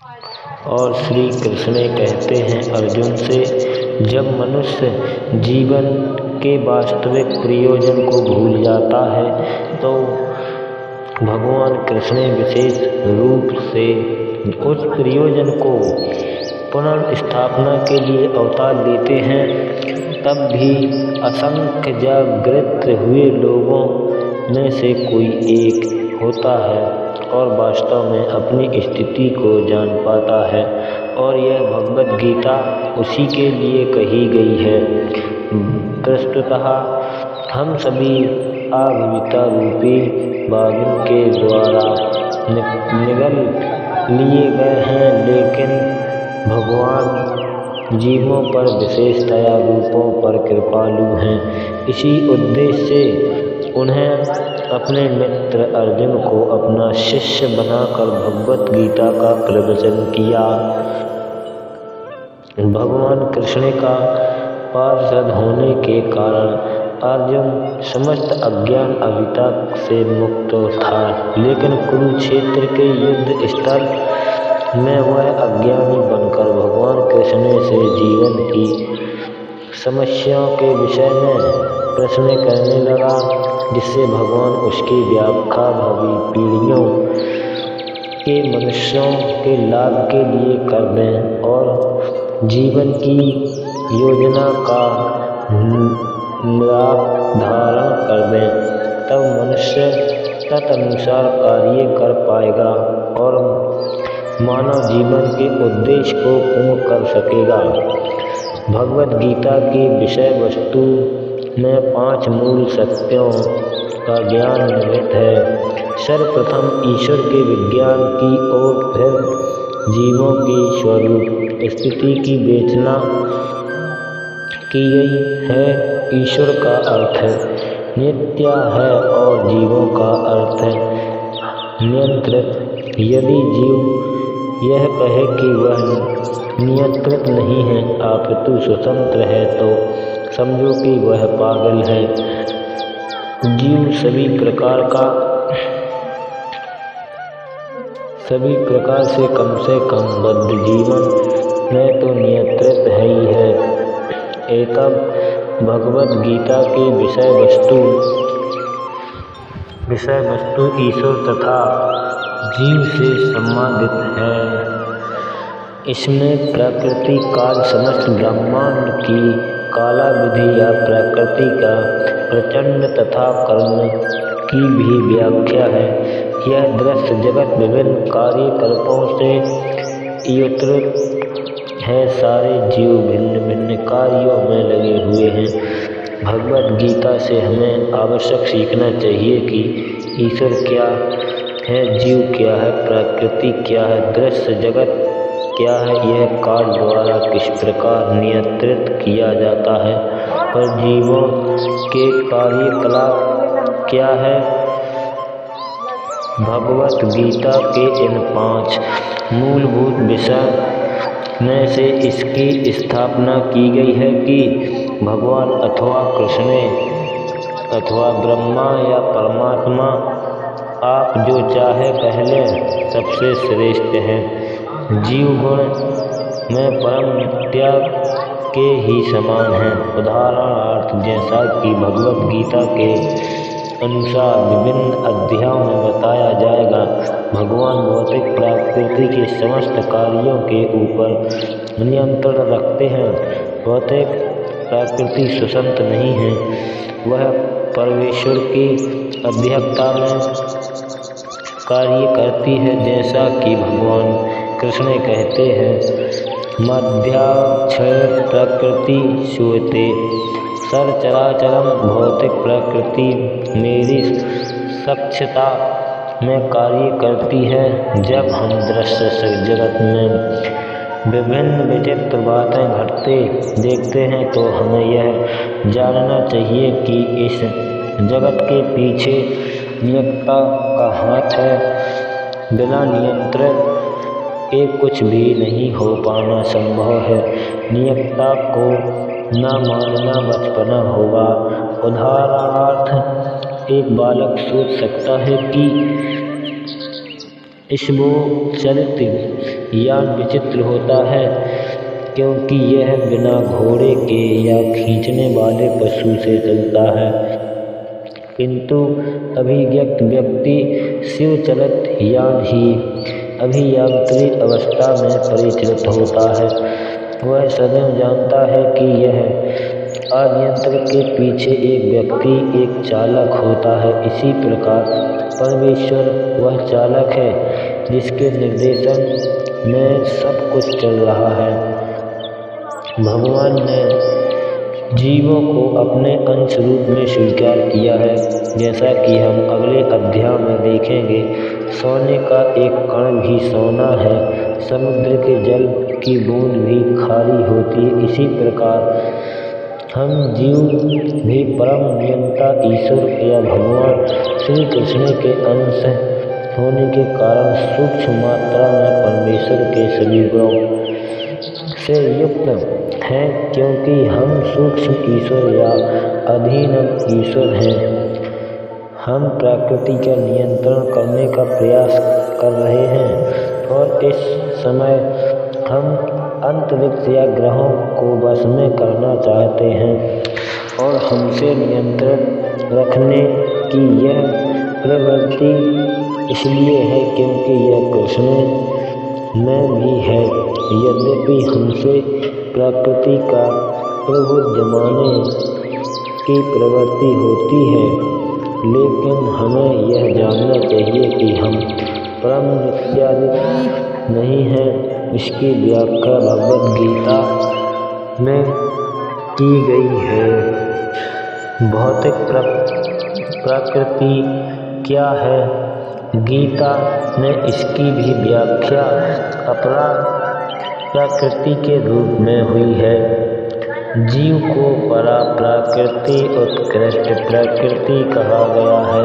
और श्री कृष्ण कहते हैं अर्जुन से, जब मनुष्य जीवन के वास्तविक प्रयोजन को भूल जाता है तो भगवान कृष्ण विशेष रूप से उस प्रयोजन को पुनर्स्थापना के लिए अवतार लेते हैं। तब भी असंख्य जागृत हुए लोगों में से कोई एक होता है और वास्तव में अपनी स्थिति को जान पाता है, और यह भगवद गीता उसी के लिए कही गई है। वस्तुतः हम सभी आजीविका रूपी बागिन के द्वारा निगल लिए गए हैं, लेकिन भगवान जीवों पर विशेषतया रूपों पर कृपालु हैं। इसी उद्देश्य से उन्हें अपने मित्र अर्जुन को अपना शिष्य बनाकर भगवत गीता का प्रवचन किया। भगवान कृष्ण का पार्षद होने के कारण अर्जुन समस्त अज्ञान अभी तक से मुक्त था, लेकिन कुरुक्षेत्र के युद्ध स्थल में वह अज्ञानी बनकर भगवान कृष्ण से जीवन की समस्याओं के विषय में प्रश्न करने लगा, जिससे भगवान उसकी व्याख्या भावी पीढ़ियों के मनुष्यों के लाभ के लिए कर दें और जीवन की योजना का निर्धारण कर दें। तब मनुष्य तदनुसार कार्य कर पाएगा और मानव जीवन के उद्देश्य को पूर्ण कर सकेगा। भगवद गीता की विषय वस्तु में 5 मूल सत्यों का ज्ञान निहित है। सर्वप्रथम ईश्वर के विज्ञान की और फिर जीवों की स्वरूप स्थिति की विवेचना की गई है। ईश्वर का अर्थ नित्य है और जीवों का अर्थ नियंत्रित। यदि जीव यह कहे कि वह नियंत्रित नहीं है अपितु स्वतंत्र है, तो समझो कि वह पागल है। जीव सभी प्रकार से कम बद्ध जीवन में तो नियंत्रित है ही है। एतब भगवद गीता के विषय वस्तु ईश्वर तथा जीव से संबंधित है। इसमें प्रकृति काल समस्त ब्रह्मांड की काला विधि या प्रकृति का प्रचंड तथा कर्म की भी व्याख्या है। यह दृश्य जगत विभिन्न कार्यकल्पों से युक्त है। सारे जीव भिन्न भिन्न कार्यों में लगे हुए हैं। भगवद गीता से हमें आवश्यक सीखना चाहिए कि ईश्वर क्या है, जीव क्या है, प्रकृति क्या है, दृश्य जगत क्या है, यह काल द्वारा किस प्रकार नियंत्रित किया जाता है, और जीवों के कार्यकलाप क्या है। भगवत गीता के इन 5 मूलभूत विषय में से इसकी स्थापना की गई है कि भगवान अथवा कृष्ण अथवा ब्रह्मा या परमात्मा, आप जो चाहे पहले, सबसे श्रेष्ठ है। जीव गुण में परम त्याग के ही समान है। उदाहरणार्थ, जैसा कि भगवद गीता के अनुसार विभिन्न अध्यायों में बताया जाएगा, भगवान भौतिक प्रकृति के समस्त कार्यों के ऊपर नियंत्रण रखते हैं। भौतिक प्रकृति स्वतंत्र नहीं है, वह परमेश्वर की अध्यक्षता में कार्य करती है। जैसा कि भगवान कृष्ण कहते हैं, मध्याक्षर प्रकृति श्रूयते सरचराचरम। भौतिक प्रकृति मेरी सक्षता में कार्य करती है। जब हम दृश्य जगत में विभिन्न विचित्र बातें घटते देखते हैं, तो हमें यह जानना चाहिए कि इस जगत के पीछे नियंता का हाथ है। बिना नियंत्रण के कुछ भी नहीं हो पाना संभव है। नियंता को न मानना बचपना होगा। उदाहरणार्थ, एक बालक सोच सकता है कि इसको चरित्र यान विचित्र होता है, क्योंकि यह बिना घोड़े के या खींचने वाले पशु से चलता है, किंतु अभिज्ञ व्यक्ति शिवचलित यान ही अभियांत्रिक अवस्था में परिचालित होता है। वह सदैव जानता है कि यह अनियंत्रण के पीछे एक व्यक्ति, एक चालक होता है। इसी प्रकार परमेश्वर वह चालक है जिसके निर्देशन में सब कुछ चल रहा है। भगवान ने जीवों को अपने अंश रूप में स्वीकार किया है, जैसा कि हम अगले अध्याय में देखेंगे। सोने का एक कण भी सोना है, समुद्र के जल की बूंद भी खारी होती है। इसी प्रकार हम जीव भी परम नियंता ईश्वर या भगवान श्री कृष्ण के अंश होने के कारण सूक्ष्म मात्रा में परमेश्वर के सभी गुणों से युक्त हैं, क्योंकि हम सूक्ष्म ईश्वर या अधीन ईश्वर हैं। हम प्रकृति का नियंत्रण करने का प्रयास कर रहे हैं और इस समय हम अंतरिक्ष या ग्रहों को वश में करना चाहते हैं, और हमसे नियंत्रण रखने की यह प्रवृत्ति इसलिए है क्योंकि यह कृष्ण में भी है। यद्यपि हमसे प्रकृति का प्रभु जमाने की प्रवृत्ति होती है, लेकिन हमें यह जानना चाहिए कि हम परम नित्यादि नहीं हैं। इसकी व्याख्या भगवद गीता में की गई है। भौतिक प्रकृति क्या है? गीता में इसकी भी व्याख्या अपरा प्रकृति के रूप में हुई है। जीव को परा प्रकृति, उत्कृष्ट प्रकृति कहा गया है।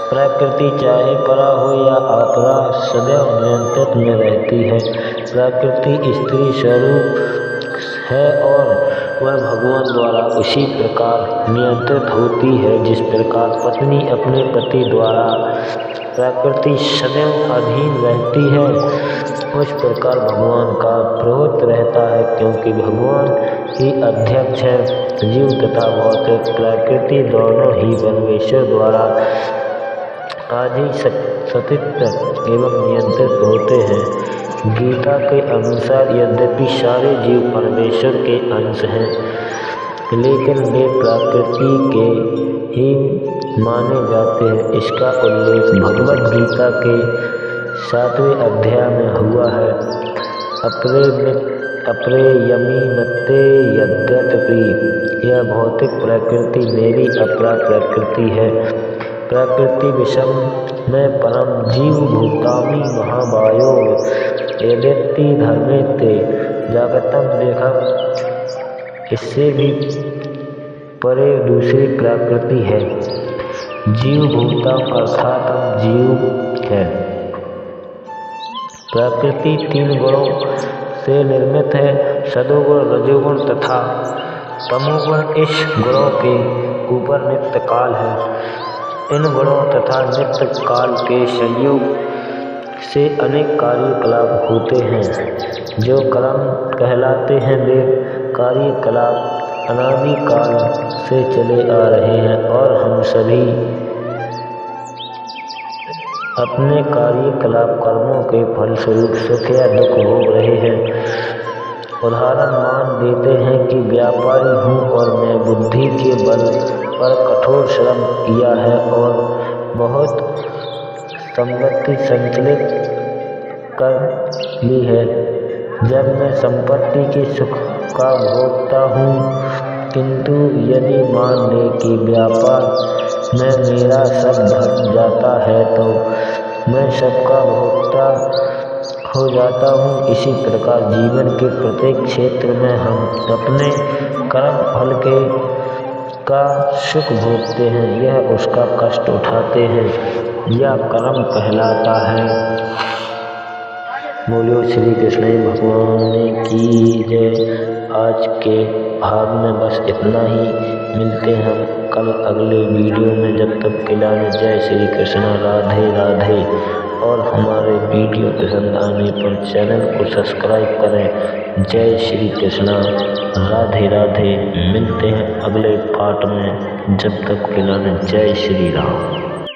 प्रकृति चाहे परा हो या अपरा सदैव नियंत्रित में रहती है। प्रकृति स्त्री स्वरूप है और वह भगवान द्वारा उसी प्रकार नियंत्रित होती है जिस प्रकार पत्नी अपने पति द्वारा प्रकृति सदैव अधीन रहती है, उस प्रकार भगवान का प्रभुत्व रहता है, क्योंकि भगवान ही अध्यक्ष है। जीव तथा भौतिक प्रकृति दोनों ही परमेश्वर द्वारा आदि सतित्व एवं नियंत्रित होते हैं। गीता के अनुसार यद्यपि सारे जीव परमेश्वर के अंश हैं, लेकिन वे प्रकृति के ही माने जाते हैं। इसका उल्लेख भगवद गीता के 7वें अध्याय में हुआ है। अप्रेयमी नत्ते यद्यपि, यह भौतिक प्रकृति मेरी अपरा प्रकृति है। प्रकृति विषम में परम जीव भूतामी महाबायो यद्यति धर्मेते जागतम देखम, इससे भी परे दूसरी प्रकृति है। जीव भूतम अर्थात जीव है। प्रकृति 3 गुणों से निर्मित है, सदोगुण, रजोगुण तथा तमोगुण। इस गुणों के ऊपर नित्य काल है। इन गुणों तथा नित्य काल के संयोग से अनेक कार्यकलाप होते हैं। जो कर्म कहलाते हैं वे कार्यकलाप अनादि काल से चले आ रहे हैं और हम सभी अपने कार्यकलाप कर्मों के फलस्वरूप सुख या दुख भोग रहे हैं। उदाहरण मान देते हैं कि व्यापारी हूँ और मैं बुद्धि के बल पर कठोर श्रम किया है और बहुत संपत्ति संकलित कर ली है। जब मैं संपत्ति के सुख का भोगता हूँ, किंतु यदि मान ले कि व्यापार में मेरा सब भट जाता है तो मैं सबका भोगता हो जाता हूँ। इसी प्रकार जीवन के प्रत्येक क्षेत्र में हम अपने कर्म फल का सुख भोगते हैं, यह उसका कष्ट उठाते हैं, यह कर्म कहलाता है। बोलो श्री कृष्ण भगवान की जय। आज के भाग में बस इतना ही। मिलते हैं हम कल अगले वीडियो में। जब तक के लिए जय श्री कृष्ण। राधे राधे। और हमारे वीडियो पसंद आने पर चैनल को सब्सक्राइब करें। जय श्री कृष्णा, राधे राधे। मिलते हैं अगले पार्ट में, जब तक के लिए जय श्री राम।